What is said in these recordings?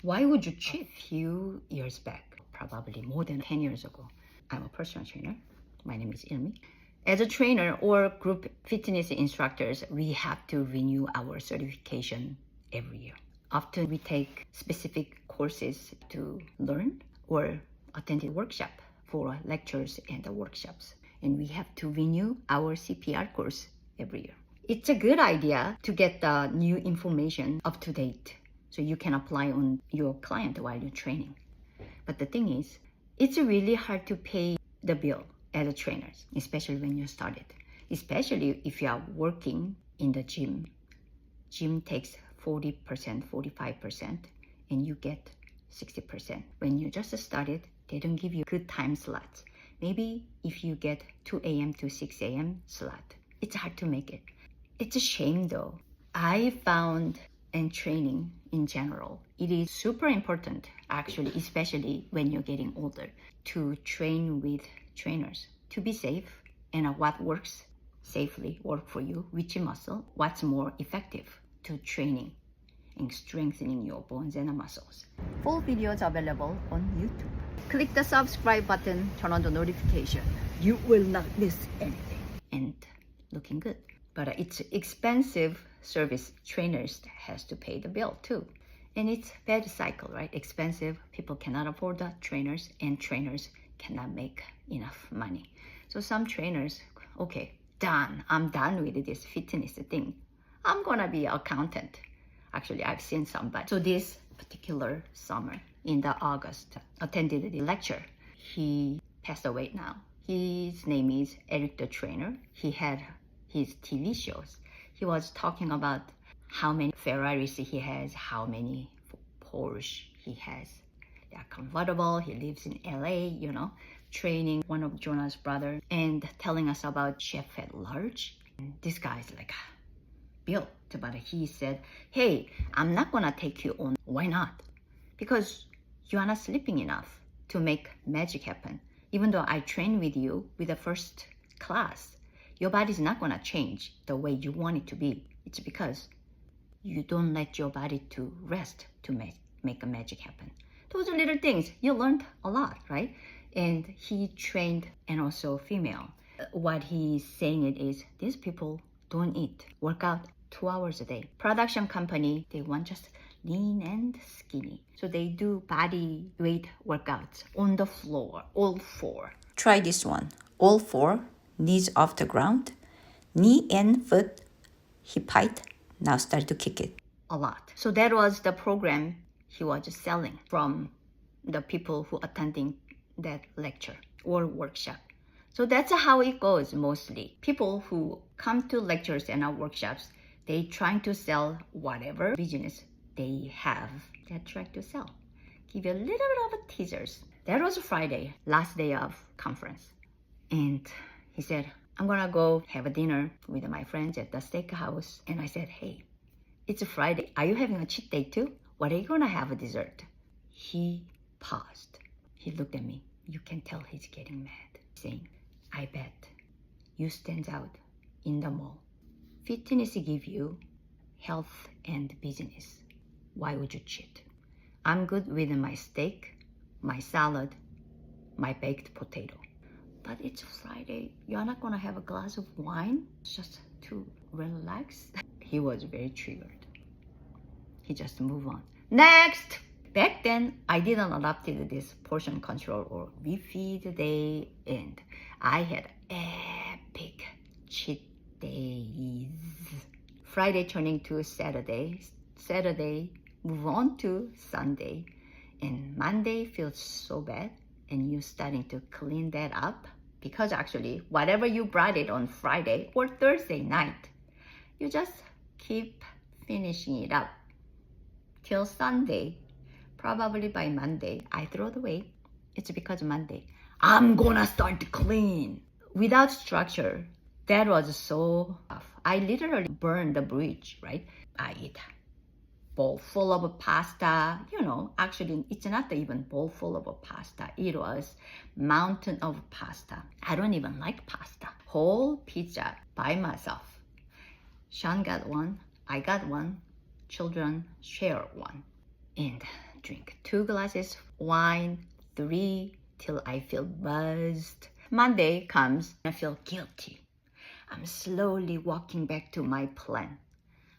Why would you cheat? A few years back, probably more than 10 years ago, I'm a personal trainer. My name is Ilmi. As a trainer or group fitness instructors, we have to renew our certification every year. Often we take specific courses to learn or attend a workshop for lectures and the workshops. And we have to renew our CPR course every year. It's a good idea to get the new information up to date so you can apply on your client while you're training. But the thing is, it's really hard to pay the bill as a trainer, especially when you started. Especially if you are working in the gym. Gym takes 40%, 45%, and you get 60%. When you just started, they don't give you good time slots. Maybe if you get 2 a.m. to 6 a.m. slot, it's hard to make it. It's a shame though. I found in training in general, it is super important actually, especially when you're getting older, to train with trainers to be safe and what works safely work for you, which muscle, what's more effective to training and strengthening your bones and muscles. Full videos available on YouTube. Click the subscribe button, turn on the notification. You will not miss anything. And looking good. But it's expensive service. Trainers has to pay the bill too. And it's bad cycle, right? Expensive, people cannot afford the trainers, and trainers cannot make enough money. So some trainers, okay, done. I'm done with this fitness thing. I'm gonna be an accountant. Actually, I've seen somebody. So this particular summer in the August, attended the lecture. He passed away now. His name is Eric the Trainer. He had his TV shows. He was talking about how many Ferraris he has, how many Porsche he has. They are convertible. He lives in LA, training one of Jonah's brother and telling us about Chef at Large. And this guy's like, built, but he said, hey, I'm not gonna take you on. Why not? Because you are not sleeping enough to make magic happen. Even though I train with you with the first class, your body's not gonna change the way you want it to be. It's because you don't let your body to rest to make a magic happen. Those are little things. You learned a lot, right? And he trained, and also female. What he's saying it is, these people don't eat, work out 2 hours a day. Production company, they want just lean and skinny. So they do body weight workouts on the floor, all four. Try this one. All four, knees off the ground, knee and foot hip height. Now start to kick it. A lot. So that was the program he was selling from the people who attending that lecture or workshop. So that's how it goes mostly. People who come to lectures and our workshops, they trying to sell whatever business they have. They're trying to sell. Give you a little bit of a teasers. That was Friday, last day of conference. And he said, I'm gonna go have a dinner with my friends at the steakhouse. And I said, hey, it's a Friday. Are you having a cheat day too? What are you gonna have a dessert? He paused. He looked at me. You can tell he's getting mad, saying, I bet you stand out in the mall. Fitness give you health and business. Why would you cheat? I'm good with my steak, my salad, my baked potato. But it's Friday. You're not gonna have a glass of wine just to relax? He was very triggered. He just moved on. Next! Back then, I didn't adopt this portion control or refeed day, and I had epic cheat days. Friday turning to Saturday, Saturday move on to Sunday, and Monday feels so bad, and you starting to clean that up because actually whatever you brought it on Friday or Thursday night, you just keep finishing it up till Sunday. Probably by Monday, I throw it away. It's because Monday, I'm gonna start to clean. Without structure, that was so tough. I literally burned the bridge, right? I eat bowl full of pasta. Actually, it's not even bowl full of pasta. It was mountain of pasta. I don't even like pasta. Whole pizza by myself. Sean got one, I got one, children share one. And drink 2 glasses wine, 3 till I feel buzzed. Monday comes, I feel guilty. I'm slowly walking back to my plan.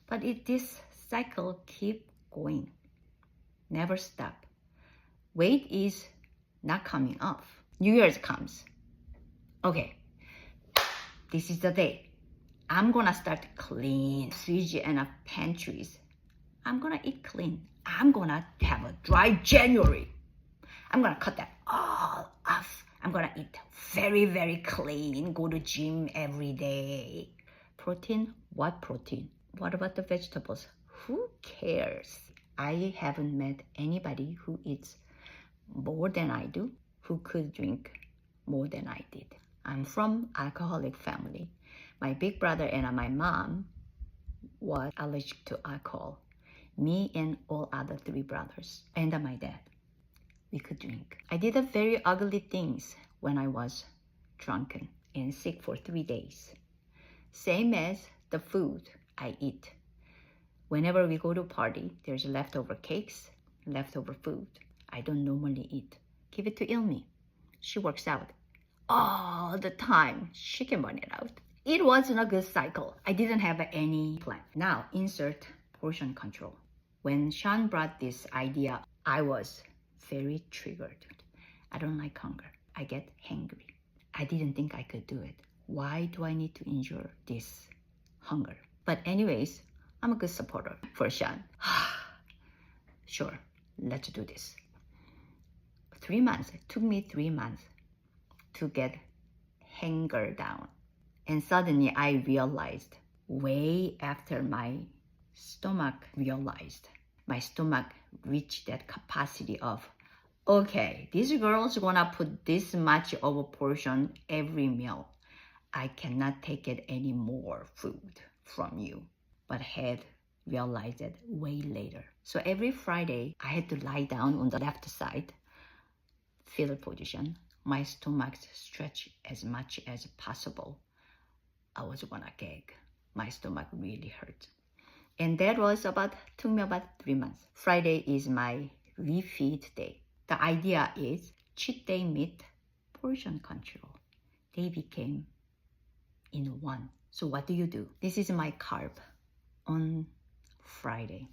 But this cycle keep going. Never stop. Weight is not coming off. New Year's comes. Okay, this is the day. I'm gonna start clean fridge and pantries. I'm gonna eat clean. I'm gonna have a dry January. I'm gonna cut that all off. I'm gonna eat very, very clean. Go to gym every day. Protein? What protein? What about the vegetables? Who cares? I haven't met anybody who eats more than I do, who could drink more than I did. I'm from alcoholic family. My big brother and my mom was allergic to alcohol. Me and all other 3 brothers and my dad, we could drink. I did a very ugly things when I was drunken and sick for 3 days. Same as the food I eat. Whenever we go to party, there's leftover cakes, leftover food. I don't normally eat. Give it to Ilmi. She works out all the time. She can burn it out. It wasn't a good cycle. I didn't have any plan. Now insert portion control. When Sean brought this idea, I was very triggered. I don't like hunger. I get hangry. I didn't think I could do it. Why do I need to endure this hunger? But anyways, I'm a good supporter for Sean. Sure, let's do this. 3 months. It took me 3 months to get hunger down. And suddenly I realized, way after my stomach realized, my stomach reached that capacity of, okay, this girl's gonna put this much of a portion every meal. I cannot take it any more food from you. But had realized it way later. So every Friday, I had to lie down on the left side, fetal position. My stomach stretched as much as possible. I was gonna gag. My stomach really hurt. And that was took me about 3 months. Friday is my refeed day. The idea is cheat day meet portion control. They became in one. So what do? This is my carb on Friday.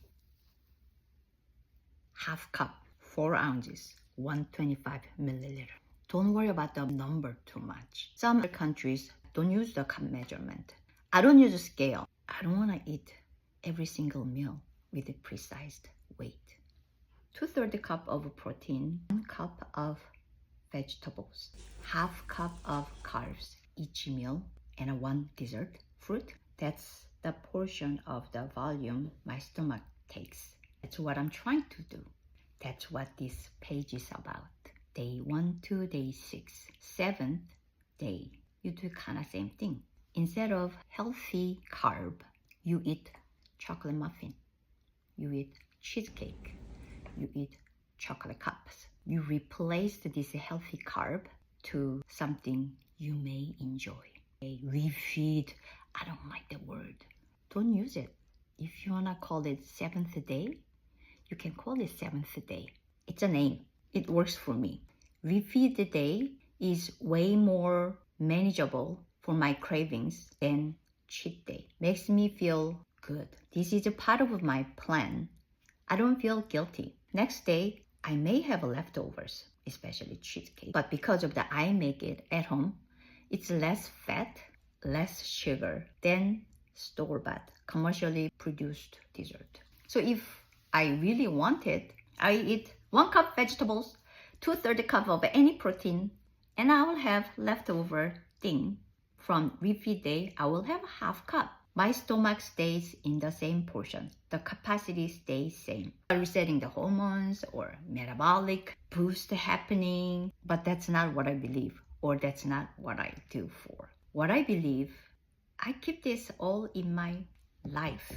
Half cup, 4 ounces, 125 milliliter. Don't worry about the number too much. Some countries don't use the cup measurement. I don't use a scale. I don't want to eat every single meal with a precise weight. 2/3 cup of protein, 1 cup of vegetables, half cup of carbs each meal, and 1 dessert fruit. That's the portion of the volume my stomach takes. That's what I'm trying to do. That's what this page is about. Day 1 to day 6. 7th day, you do kind of same thing. Instead of healthy carb, you eat chocolate muffin, you eat cheesecake, you eat chocolate cups. You replace this healthy carb to something you may enjoy. A refeed, I don't like the word. Don't use it. If you wanna call it 7th day, you can call it 7th day. It's a name. It works for me. Refeed day is way more manageable for my cravings than cheat day. Makes me feel good. This is a part of my plan. I don't feel guilty. Next day, I may have leftovers, especially cheesecake. But because of that, I make it at home. It's less fat, less sugar than store-bought, commercially produced dessert. So if I really want it, I eat 1 cup vegetables, 2/3 cup of any protein, and I will have leftover thing from refeed day. I will have half cup. My stomach stays in the same portion. The capacity stays same. Resetting the hormones or metabolic boost happening, but that's not what I believe, or that's not what I do for. What I believe, I keep this all in my life.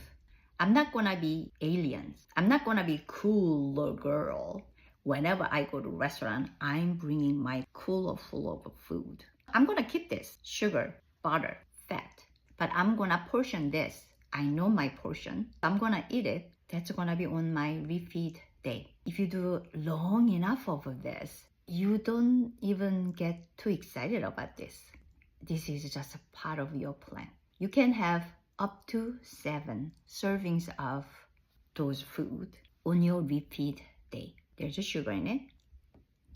I'm not gonna be aliens. I'm not gonna be cool little girl. Whenever I go to restaurant, I'm bringing my cooler full of food. I'm gonna keep this sugar, butter, fat, but I'm gonna portion this. I know my portion. I'm gonna eat it. That's gonna be on my refeed day. If you do long enough of this, you don't even get too excited about this. This is just a part of your plan. You can have up to 7 servings of those food on your refeed day. There's a sugar in it.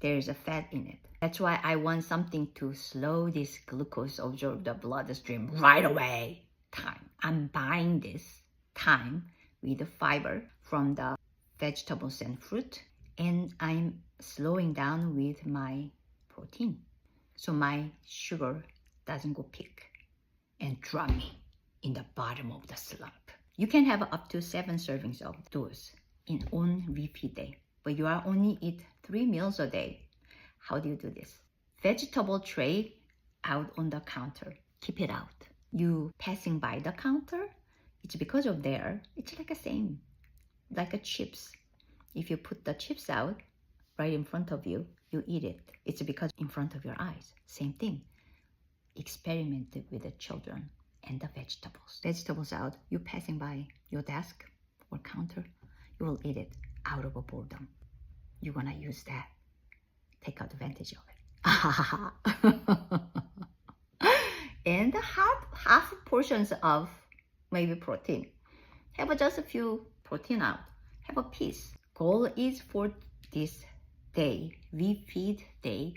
There's a fat in it. That's why I want something to slow this glucose absorb the bloodstream right away. Time. I'm buying this time with the fiber from the vegetables and fruit, and I'm slowing down with my protein. So my sugar doesn't go peak and drop me in the bottom of the slump. You can have up to 7 servings of those in on refeed day, but you are only eat 3 meals a day. How do you do this? Vegetable tray out on the counter. Keep it out. You passing by the counter, it's because of there. It's like the same, like a chips. If you put the chips out right in front of you, you eat it. It's because in front of your eyes. Same thing. Experiment with the children and the vegetables. Vegetables out, you passing by your desk or counter, you will eat it out of a boredom. You're gonna use that. Take advantage of it. And half portions of maybe protein. Have just a few protein out. Have a piece. Goal is for this day, refeed day,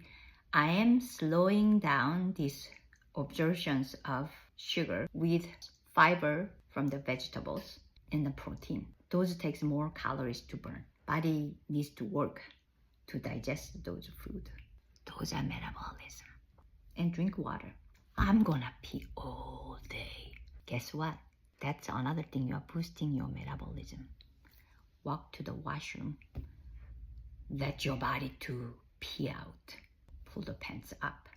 I am slowing down these absorptions of sugar with fiber from the vegetables and the protein. Those takes more calories to burn. Body needs to work to digest those food. Those are metabolism. And drink water. I'm gonna pee all day. Guess what? That's another thing, you're boosting your metabolism. Walk to the washroom. Let your body to pee out. Pull the pants up.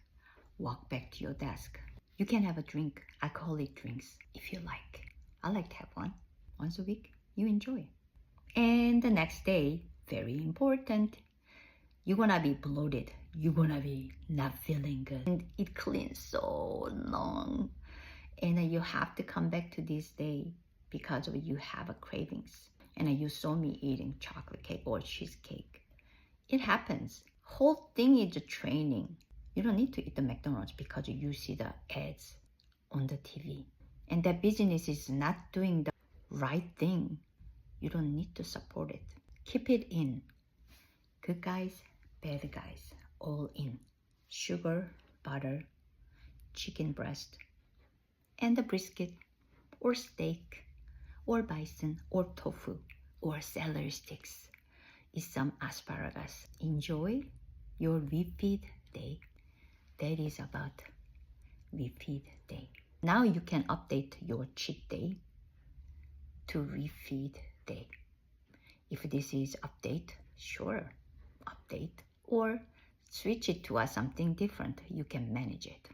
Walk back to your desk. You can have a drink, alcoholic drinks, if you like. I like to have one once a week. You enjoy. And the next day, very important, you're gonna be bloated. You're gonna be not feeling good. And it cleans so long. And you have to come back to this day because of you have a cravings. And you saw me eating chocolate cake or cheesecake. It happens. Whole thing is a training. You don't need to eat the McDonald's because you see the ads on the TV. And that business is not doing the right thing. You don't need to support it. Keep it in. Good guys, bad guys, all in. Sugar, butter, chicken breast, and the brisket, or steak, or bison, or tofu, or celery sticks, is some asparagus. Enjoy your refeed day. That is about refeed day. Now you can update your cheat day to refeed day. If this is update, sure, update, or switch it to something different. You can manage it.